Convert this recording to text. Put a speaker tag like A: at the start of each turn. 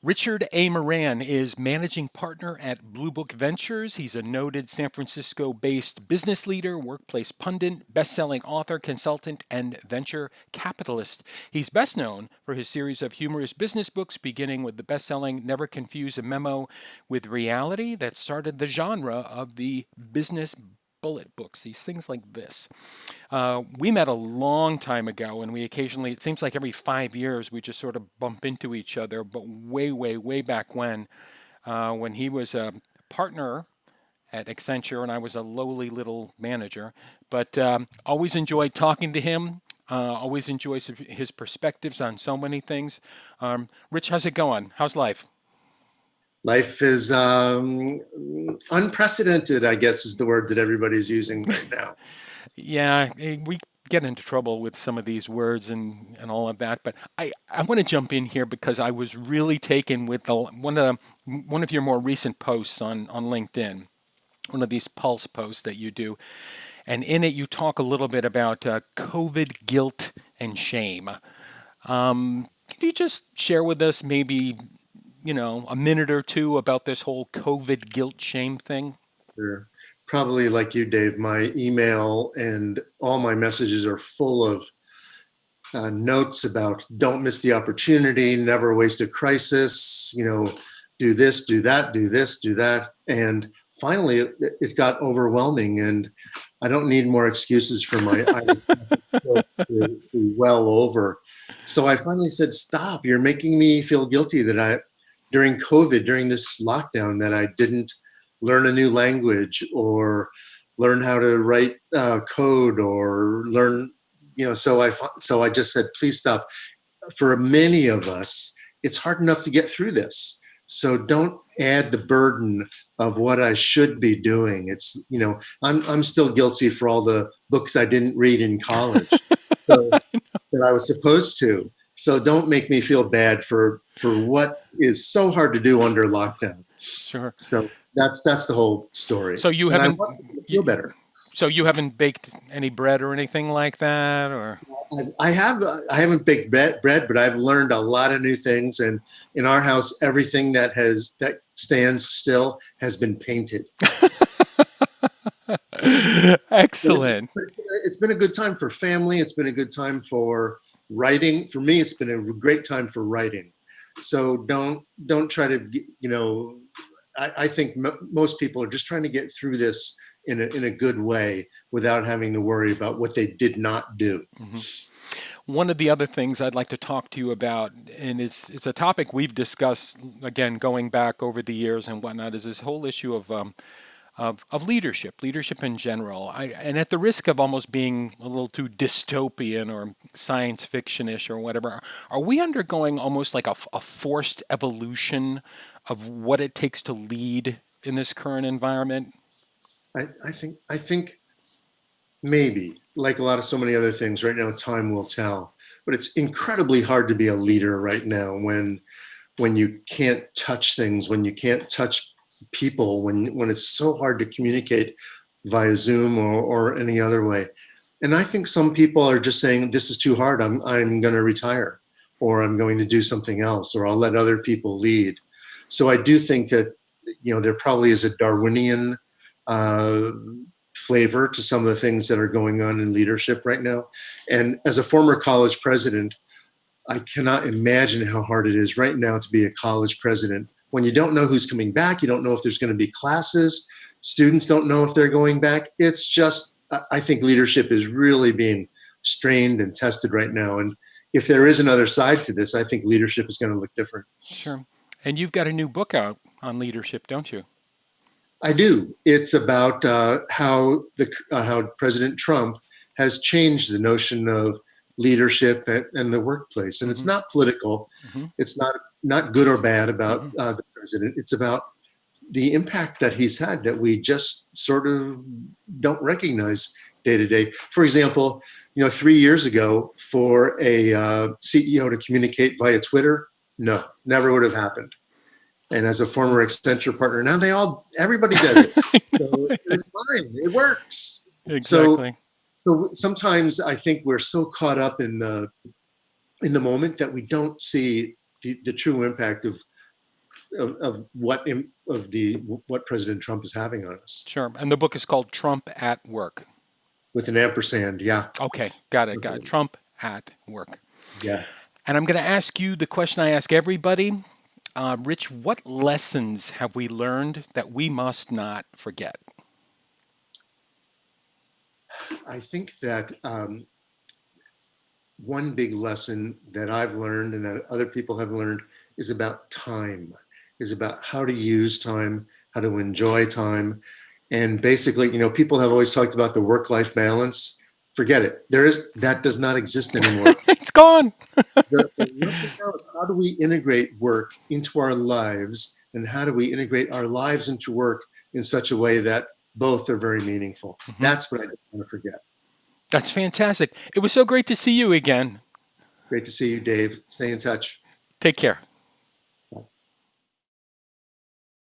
A: Richard A. Moran is managing partner at Blue Book Ventures. He's a noted San Francisco based business leader, workplace pundit, best selling author, consultant, and venture capitalist. He's best known for his series of humorous business books, beginning with the best selling Never Confuse a Memo with Reality, that started the genre of the business bullet books, these things like this. We met a long time ago, and we occasionally, it seems like every 5 years, we just sort of bump into each other. But way, way, way back when he was a partner at Accenture and I was a lowly little manager. But always enjoyed talking to him. Always enjoys his perspectives on so many things. Rich, how's it going? How's life?
B: Life is unprecedented, I guess is the word that everybody's using right now.
A: Yeah, we get into trouble with some of these words and all of that, but I want to jump in here because I was really taken with one of your more recent posts on LinkedIn, one of these pulse posts that you do, and in it you talk a little bit about COVID guilt and shame. Can you just share with us maybe, a minute or two about this whole COVID guilt shame thing?
B: They're probably like you, Dave. My email and all my messages are full of notes about don't miss the opportunity, never waste a crisis, do this, do that, do this, do that. And finally, it got overwhelming, and I don't need more excuses for my to be well over. So I finally said, stop. You're making me feel guilty that during COVID, during this lockdown, that I didn't learn a new language or learn how to write code or learn, so I just said, please stop. For many of us, it's hard enough to get through this. So don't add the burden of what I should be doing. I'm still guilty for all the books I didn't read in college, so, that I was supposed to. So don't make me feel bad for what is so hard to do under lockdown.
A: Sure.
B: So that's the whole story.
A: So you
B: And I
A: haven't
B: want people to
A: you,
B: feel better.
A: so you haven't baked any bread or anything like that, or?
B: I haven't baked bread, but I've learned a lot of new things. And in our house, everything that stands still has been painted.
A: Excellent.
B: It's been a good time for family. It's been a good time for writing. For me, it's been a great time for writing. So don't try to, I think most people are just trying to get through this in a good way without having to worry about what they did not do.
A: Mhm. One of the other things I'd like to talk to you about, and it's a topic we've discussed again going back over the years and whatnot, is this whole issue of leadership in general. And at the risk of almost being a little too dystopian or science fictionish or whatever, are we undergoing almost like a forced evolution of what it takes to lead in this current environment?
B: I think maybe, like a lot of so many other things right now, time will tell. But it's incredibly hard to be a leader right now when you can't touch things, when you can't touch people, when it's so hard to communicate via Zoom or any other way. And I think some people are just saying, this is too hard. I'm going to retire, or I'm going to do something else, or I'll let other people lead. So I do think that, there probably is a Darwinian uh, flavor to some of the things that are going on in leadership right now. And as a former college president, I cannot imagine how hard it is right now to be a college president when you don't know who's coming back. You don't know if there's going to be classes. Students don't know if they're going back. It's just, I think leadership is really being strained and tested right now. And if there is another side to this, I think leadership is going to look different.
A: Sure. And you've got a new book out on leadership, don't you?
B: I do. It's about how President Trump has changed the notion of leadership and the workplace, and it's
A: Hmm.
B: not political.
A: Hmm.
B: It's not good or bad about
A: Hmm.
B: the president. It's about the impact that he's had that we just sort of don't recognize day to day. For example, 3 years ago, for a CEO to communicate via Twitter, no, never would have happened. And as a former Accenture partner, now everybody does it. So it's fine. It works. So,
A: Exactly.
B: so sometimes I think we're so caught up in the moment that we don't see the true impact of what President Trump is having on us.
A: Sure. And the book is called Trump at Work.
B: With an ampersand, yeah.
A: Okay, got it, got it. Trump at Work.
B: Yeah.
A: And I'm going to ask you the question I ask everybody. Rich, what lessons have we learned that we must not forget?
B: I think that one big lesson that I've learned and that other people have learned is about time, is about how to use time, how to enjoy time. And basically, people have always talked about the work-life balance. Forget it. That does not exist anymore.
A: It's gone.
B: The lesson now is, how do we integrate work into our lives, and how do we integrate our lives into work in such a way that both are very meaningful? That's what I don't want to forget.
A: That's fantastic. It was so great to see you again.
B: Great to see you, Dave. Stay in touch.
A: Take care.